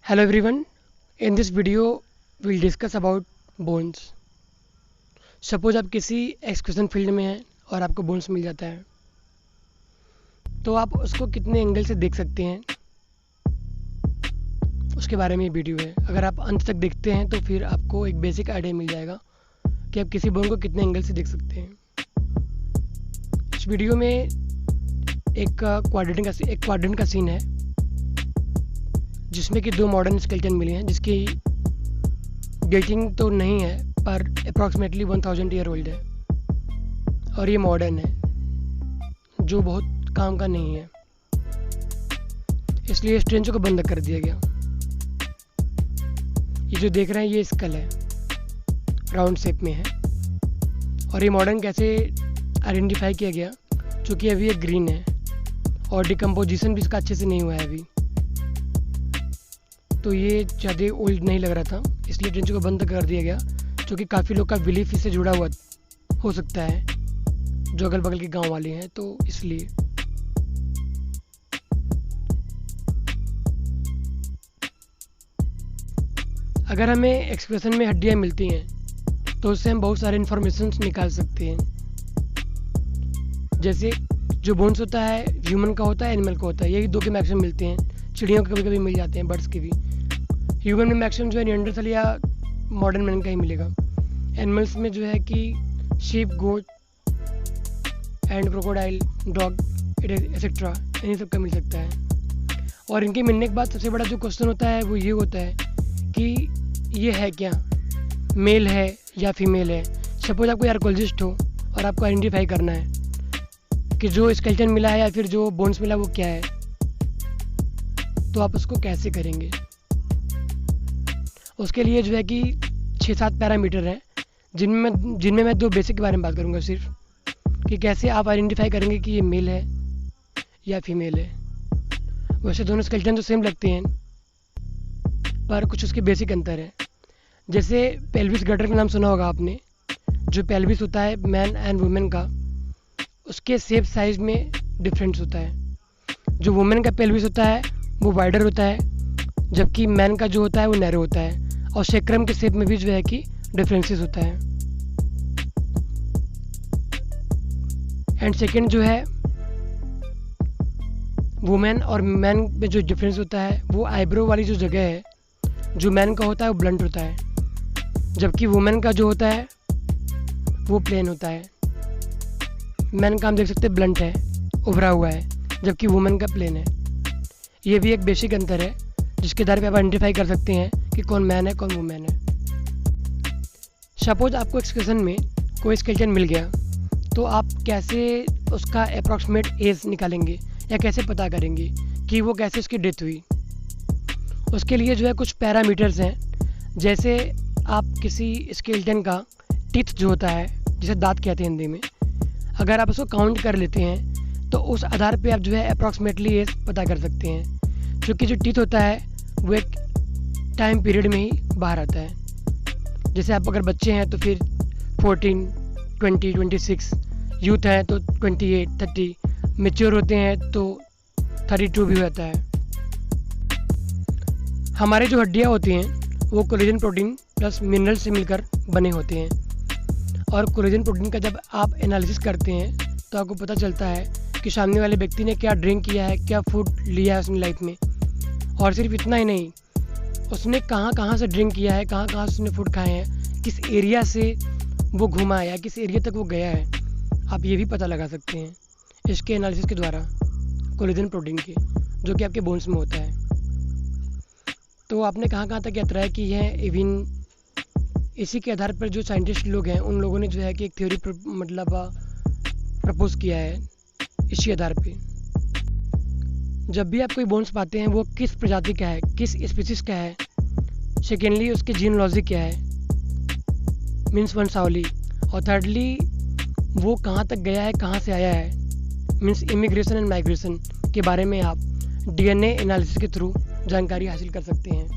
Hello everyone, in this video we'll discuss about bones. Suppose आप किसी execution field में हैं और आपको बोन्स मिल जाता है, तो आप उसको कितने एंगल से देख सकते हैं उसके बारे में ये वीडियो है। अगर आप अंत तक देखते हैं तो फिर आपको एक बेसिक आइडिया मिल जाएगा कि आप किसी बोन को कितने एंगल से देख सकते हैं। इस वीडियो में एक क्वाड्रेंट का सीन है जिसमें कि दो मॉडर्न स्केलेटन मिले हैं जिसकी डेटिंग तो नहीं है पर अप्रॉक्सीमेटली 1000 ईयर ओल्ड है और ये मॉडर्न है जो बहुत काम का नहीं है, इसलिए स्ट्रेंचों को बंद कर दिया गया। ये जो देख रहे हैं ये स्कल है, राउंड शेप में है और ये मॉडर्न कैसे आइडेंटिफाई किया गया, क्योंकि अभी ये ग्रीन है और डिकम्पोजिशन भी इसका अच्छे से नहीं हुआ है अभी, तो ये ज़्यादा ओल्ड नहीं लग रहा था, इसलिए ट्रेंच को बंद कर दिया गया। क्योंकि काफ़ी लोग का बिलीफ इससे जुड़ा हुआ हो सकता है जो अगल बगल के गांव वाले हैं, तो इसलिए अगर हमें एक्सप्रेशन में हड्डियाँ मिलती हैं तो उससे हम बहुत सारे इन्फॉर्मेशन निकाल सकते हैं। जैसे जो बोन्स होता है ह्यूमन का होता है, एनिमल का होता है, यही दो के मैक्सिमम मिलते हैं। चिड़ियों के कभी कभी मिल जाते हैं, बर्ड्स के भी। ह्यूमन में मैक्सिमम जो है निएंडरथल या मॉडर्न मैन का ही मिलेगा। एनिमल्स में जो है कि sheep, goat and crocodile, dog etcetera, इन्हीं सब का मिल सकता है। और इनके मिलने के बाद सबसे बड़ा जो क्वेश्चन होता है वो ये होता है कि ये है क्या, मेल है या फीमेल है। सपोज आपको आर्कोलॉजिस्ट हो और आपको आइडेंटिफाई करना है कि जो स्केलेटन मिला है या फिर जो बोन्स मिला वो क्या है, तो आप उसको कैसे करेंगे। उसके लिए जो है कि 6-7 पैरामीटर हैं जिनमें मैं दो बेसिक के बारे में बात करूंगा सिर्फ, कि कैसे आप आइडेंटिफाई करेंगे कि ये मेल है या फीमेल है। वैसे दोनों स्केलेटन तो सेम लगते हैं पर कुछ उसके बेसिक अंतर है। जैसे पेल्विस गटर का नाम सुना होगा आपने, जो पेल्विस होता है मैन एंड वुमेन का, उसके शेप साइज में डिफरेंस होता है। जो वुमेन का पेल्विस होता है वो वाइडर होता है, जबकि मैन का जो होता है वो नैरो होता है। और सेक्रम के शेप में भी जो है कि डिफरेंसेस होता है। एंड सेकंड जो है वुमेन और मैन में जो डिफरेंस होता है वो आईब्रो वाली जो जगह है, जो मैन का होता है वो ब्लंट होता है, जबकि वुमेन का जो होता है वो प्लेन होता है। मैन का हम देख सकते हैं ब्लंट है, उभरा हुआ है, जबकि वुमेन का प्लेन है। ये भी एक बेसिक अंतर है जिसके आधार पे आप आइडेंटिफाई कर सकते हैं कि कौन मैन है कौन वुमेन है। सपोज आपको एक्सक्यूशन में कोई स्केलेटन मिल गया तो आप कैसे उसका अप्रॉक्सीमेट एज निकालेंगे या कैसे पता करेंगे कि वो कैसे उसकी डेथ हुई। उसके लिए जो है कुछ पैरामीटर्स हैं। जैसे आप किसी स्केलेटन का टीथ जो होता है, जिसे दांत कहते हैं हिंदी में, अगर आप उसको काउंट कर लेते हैं तो उस आधार पे आप जो है अप्रॉक्सीमेटली एज पता कर सकते हैं। क्योंकि जो टीथ होता है वो एक टाइम पीरियड में ही बाहर आता है। जैसे आप अगर बच्चे हैं तो फिर 14, 20, 26, यूथ हैं तो 28, 30, मेच्योर होते हैं तो 32 भी होता है। हमारे जो हड्डियाँ होती हैं वो कोलेजन प्रोटीन प्लस मिनरल से मिलकर बने होते हैं। और कोलेजन प्रोटीन का जब आप एनालिसिस करते हैं तो आपको पता चलता है कि सामने वाले व्यक्ति ने क्या ड्रिंक किया है, क्या फूड लिया है उसने लाइफ में। और सिर्फ इतना ही नहीं, उसने कहाँ कहाँ से ड्रिंक किया है, कहाँ कहाँ से उसने फूड खाए हैं, किस एरिया से वो घूमा है या किस एरिया तक वो गया है, आप ये भी पता लगा सकते हैं इसके एनालिसिस के द्वारा कोलेजन प्रोटीन के, जो कि आपके बोन्स में होता है। तो आपने कहाँ कहाँ तक यात्राएं की है, इवन इसी के आधार पर जो साइंटिस्ट लोग हैं उन लोगों ने जो है कि एक थ्योरी प्रपोज किया है इसी आधार पे। जब भी आप कोई बोन्स पाते हैं वो किस प्रजाति का है, किस स्पीसीज का है। सेकेंडली उसकी जीनोलॉजी क्या है, मीन्स वंशावली। और थर्डली वो कहाँ तक गया है, कहाँ से आया है, मीन्स इमिग्रेशन एंड माइग्रेशन के बारे में आप डीएनए एनालिसिस के थ्रू जानकारी हासिल कर सकते हैं।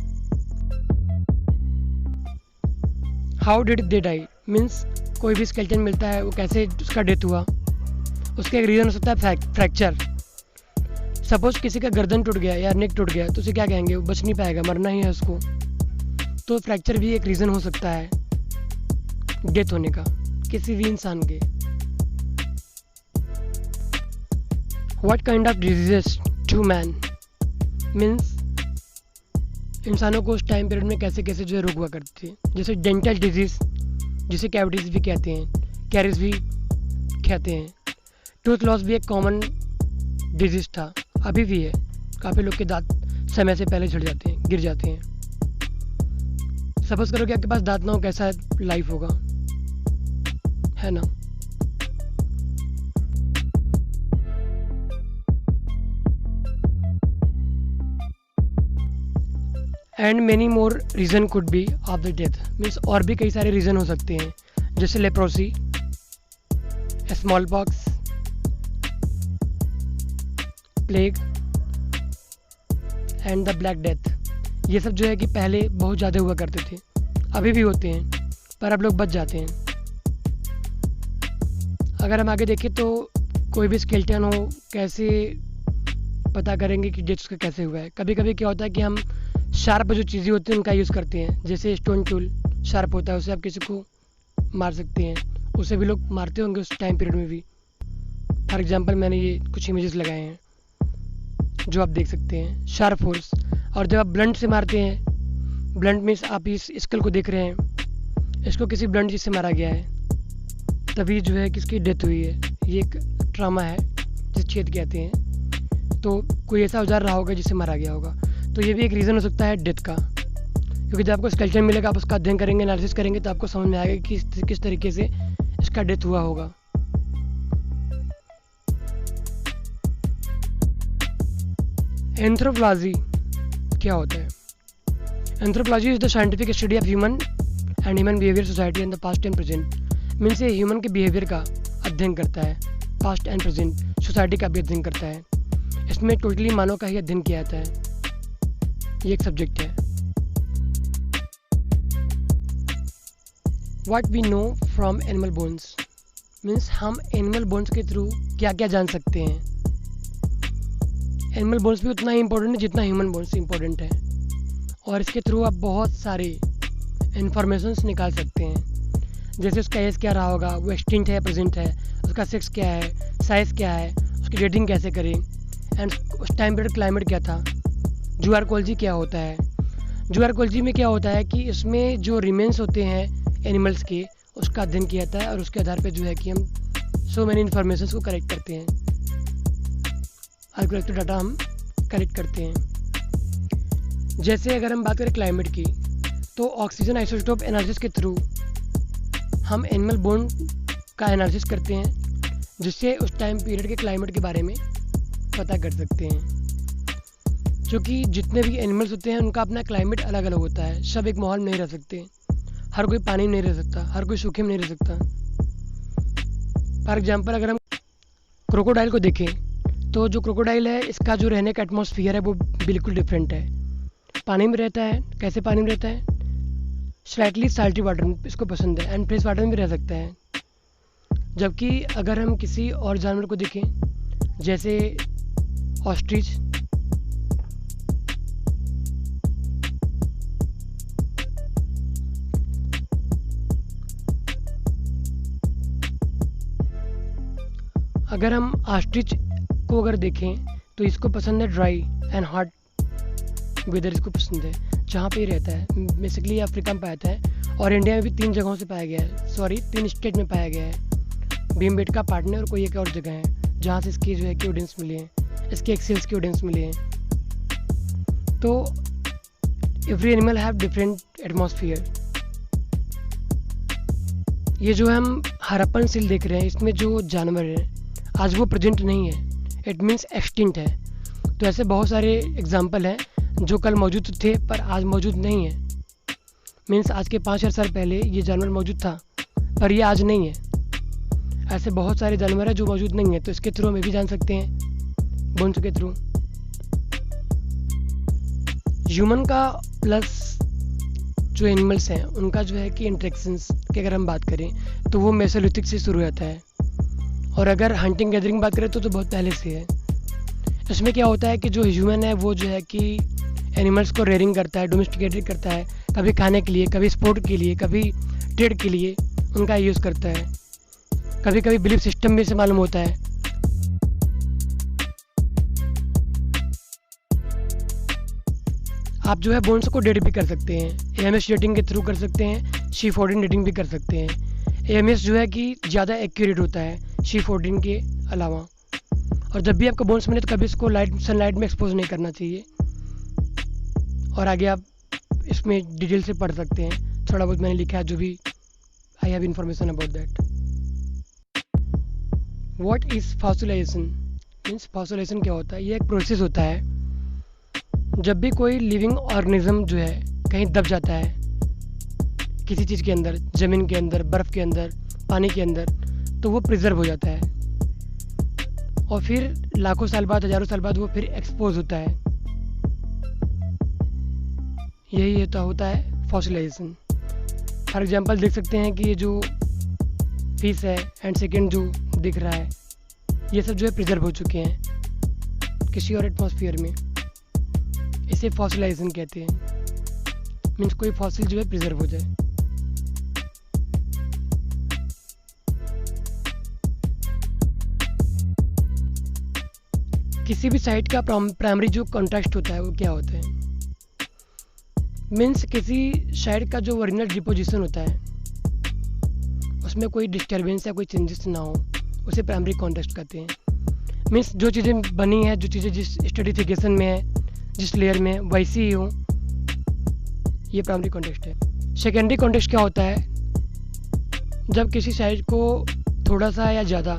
How did they die, means कोई भी स्केलेटन मिलता है वो कैसे उसका डेथ हुआ, उसका एक रीज़न हो सकता है फ्रैक्चर। सपोज किसी का गर्दन टूट गया या नेक टूट गया तो उसे क्या कहेंगे, वो बच नहीं पाएगा, मरना ही है उसको। तो फ्रैक्चर भी एक रीज़न हो सकता है डेथ होने का किसी भी इंसान के। What kind of diseases to man means इंसानों को उस टाइम पीरियड में कैसे कैसे जो है रोग हुआ करती है। जैसे डेंटल डिजीज़ जिसे कैविटीज भी कहते हैं, कैरीज भी कहते हैं। टूथ लॉस भी एक कॉमन डिजीज़ था, अभी भी है। काफ़ी लोग के दांत समय से पहले झड़ जाते हैं, गिर जाते हैं। सपोज करो कि आपके पास दांत ना हो, कैसा लाइफ होगा, है ना। And many more reason could be of the death means और भी कई सारे रीज़न हो सकते हैं, जैसे leprosy, small pox, plague and the black death. ये सब जो है कि पहले बहुत ज़्यादा हुआ करते थे, अभी भी होते हैं, पर अब लोग बच जाते हैं। अगर हम आगे देखें तो कोई भी स्केलेटन हो, कैसे पता करेंगे कि डेथ उसका कैसे हुआ है। कभी कभी क्या होता है कि हम शार्प जो चीज़ें होती हैं उनका यूज़ करते हैं, जैसे स्टोन टूल शार्प होता है, उससे आप किसी को मार सकते हैं। उसे भी लोग मारते होंगे उस टाइम पीरियड में भी। फॉर एग्जांपल मैंने ये कुछ इमेजेस लगाए हैं जो आप देख सकते हैं, शार्प फोर्स। और जब आप ब्लंट से मारते हैं, ब्लंट मीन्स आप इस स्कल को देख रहे हैं, इसको किसी ब्लंट चीज़ से मारा गया है, तभी जो है कि इसकी डेथ हुई है। ये एक ट्रामा है जिसे छेद कहते हैं। तो कोई ऐसा औजार रहा होगा जिससे मारा गया होगा, तो ये भी एक रीज़न हो सकता है डेथ का। क्योंकि जब आपको स्केलेटन मिलेगा, आप उसका अध्ययन करेंगे, एनालिसिस करेंगे, तो आपको समझ में आएगा कि किस तरीके से इसका डेथ हुआ होगा। एंथ्रोपोलॉजी क्या होता है? Anthropology is the scientific study of human and human behaviour society in the past and present. Means ये ह्यूमन के बिहेवियर का अध्ययन करता है, पास्ट एंड प्रेजेंट सोसाइटी का भी अध्ययन करता है। इसमें टोटली मानव का ही अध्ययन किया जाता है, ये एक सब्जेक्ट है। What we know from animal bones means हम एनिमल बोन्स के थ्रू क्या क्या जान सकते हैं। एनिमल बोन्स भी उतना ही इम्पोर्टेंट है जितना ह्यूमन बोन्स इम्पोर्टेंट है, और इसके थ्रू आप बहुत सारे इंफॉर्मेशंस निकाल सकते हैं। जैसे उसका एज क्या रहा होगा, वो एक्सटिंक्ट है या प्रेजेंट है, उसका सेक्स क्या है, साइज़ क्या है, उसकी डेटिंग कैसे करें, एंड उस टाइम पीरियड क्लाइमेट क्या था। जूआर्कोलॉजी क्या होता है? जूआर्कोलॉजी में क्या होता है कि इसमें जो रिमेन्स होते हैं एनिमल्स के, उसका अध्ययन किया जाता है, और उसके आधार पे जो है कि हम सो मैनी इन्फॉर्मेशन को कलेक्ट करते हैं, आर्कोलॉजिकल डाटा हम कलेक्ट करते हैं। जैसे अगर हम बात करें क्लाइमेट की, तो ऑक्सीजन आइसोटोप एनालिसिस के थ्रू हम एनिमल बोन का एनालिसिस करते हैं, जिससे उस टाइम पीरियड के क्लाइमेट के बारे में पता कर सकते हैं। क्योंकि जितने भी एनिमल्स होते हैं उनका अपना क्लाइमेट अलग अलग होता है, सब एक माहौल में नहीं रह सकते। हर कोई पानी में नहीं रह सकता, हर कोई सूखे में नहीं रह सकता। फॉर एग्जांपल अगर हम क्रोकोडाइल को देखें, तो जो क्रोकोडाइल है, इसका जो रहने का एटमॉस्फेयर है वो बिल्कुल डिफरेंट है। पानी में रहता है, कैसे पानी में रहता है, स्लाइटली साल्टी वाटर में इसको पसंद है, एंड फ्रेश वाटर में भी रह सकता है। जबकि अगर हम किसी और जानवर को देखें, जैसे ऑस्ट्रिच, अगर हम ऑस्ट्रिच को अगर देखें तो इसको पसंद है ड्राई एंड हॉट वेदर, इसको पसंद है जहाँ पे ही रहता है। बेसिकली अफ्रीका में पाया जाता है, और इंडिया में भी 3 जगहों से पाया गया है, 3 स्टेट में पाया गया है। भीमबेटका, पाटने और कोई एक और जगह है जहाँ से इसकी जो है कि ऑडियंस मिली है, इसके एक्सेल्स की ऑडियंस मिली है। तो every animal have different atmosphere. ये जो हम हरप्पन सील देख रहे हैं, इसमें जो जानवर है आज वो प्रेजेंट नहीं है, इट मीन्स एक्सटिंक्ट है। तो ऐसे बहुत सारे एग्जाम्पल हैं जो कल मौजूद थे पर आज मौजूद नहीं है। मीन्स आज के 5000 साल पहले ये जानवर मौजूद था पर ये आज नहीं है। ऐसे बहुत सारे जानवर हैं जो मौजूद नहीं है, तो इसके थ्रू हम भी जान सकते हैं, बोन्स के थ्रू। ह्यूमन का प्लस जो एनिमल्स हैं उनका जो है कि इंटरेक्शंस की अगर हम बात करें तो वो मेसोलिथिक से शुरू होता है, और अगर हंटिंग गैदरिंग बात करें तो बहुत पहले से है। इसमें क्या होता है कि जो ह्यूमन है वो जो है कि एनिमल्स को रेयरिंग करता है, डोमेस्टिकेटेड करता है, कभी खाने के लिए, कभी स्पोर्ट के लिए, कभी ट्रेड के लिए उनका यूज़ करता है। कभी कभी बिलीफ सिस्टम भी से मालूम होता है। आप जो है बोन्स को डेट भी कर सकते हैं, एएमएस डेटिंग के थ्रू कर सकते हैं, C14 डेटिंग भी कर सकते हैं। एएमएस जो है कि ज़्यादा एक्यूरेट होता है C14 के अलावा। और जब भी आपका बोन्स मिले तो कभी इसको सनलाइट में एक्सपोज नहीं करना चाहिए। और आगे आप इसमें डिटेल से पढ़ सकते हैं, थोड़ा बहुत मैंने लिखा है जो भी I have information about that. What is fossilisation means fossilisation क्या होता है? ये एक प्रोसेस होता है जब भी कोई लिविंग ऑर्गेनिज्म जो है कहीं दब जाता है किसी चीज़ के अंदर, ज़मीन के अंदर, बर्फ़ के अंदर, पानी के अंदर, तो वो प्रिजर्व हो जाता है और फिर लाखों साल बाद, हज़ारों साल बाद वो फिर एक्सपोज होता है। यही होता है फॉसिलाइजेशन। फॉर एग्जांपल देख सकते हैं कि ये जो फिश है एंड सेकेंड जो दिख रहा है, ये सब जो है प्रिजर्व हो चुके हैं किसी और एटमॉस्फेयर में। इसे फॉसिलाइजेशन कहते हैं। मीन्स कोई फॉसिल जो है प्रिजर्व हो जाए। किसी भी साइट का प्राइमरी जो कॉन्टेक्स्ट होता है वो क्या होता है? मीन्स किसी साइट का जो ओरिजिनल डिपोजिशन होता है उसमें कोई डिस्टर्बेंस या कोई चेंजेस ना हो, उसे प्राइमरी कॉन्टेक्स्ट कहते हैं। मीन्स जो चीज़ें बनी है, जो चीज़ें जिस स्टैटिफिकेशन में है, जिस लेयर में, वैसी ही हो, ये प्राइमरी कॉन्टेक्स्ट है। सेकेंडरी कॉन्टेक्स्ट क्या होता है? जब किसी साइट को थोड़ा सा या ज़्यादा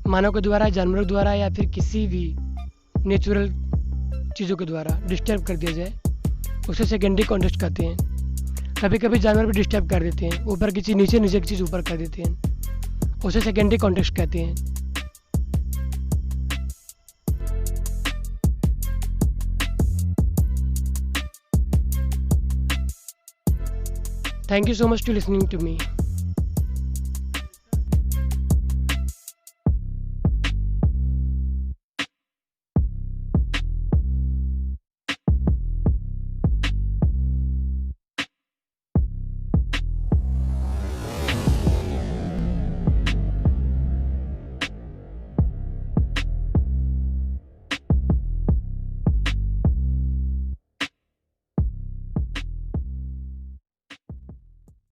मानव के द्वारा, जानवरों द्वारा या फिर किसी भी नेचुरल चीज़ों के द्वारा डिस्टर्ब कर दिया जाए, उसे सेकेंडरी कॉन्टेक्स्ट कहते हैं। कभी कभी जानवर भी डिस्टर्ब कर देते हैं, ऊपर की चीज़ नीचे, नीचे की चीज़ ऊपर कर देते हैं, उसे सेकेंडरी कॉन्टेक्स्ट कहते हैं। Thank you so much to listening to me.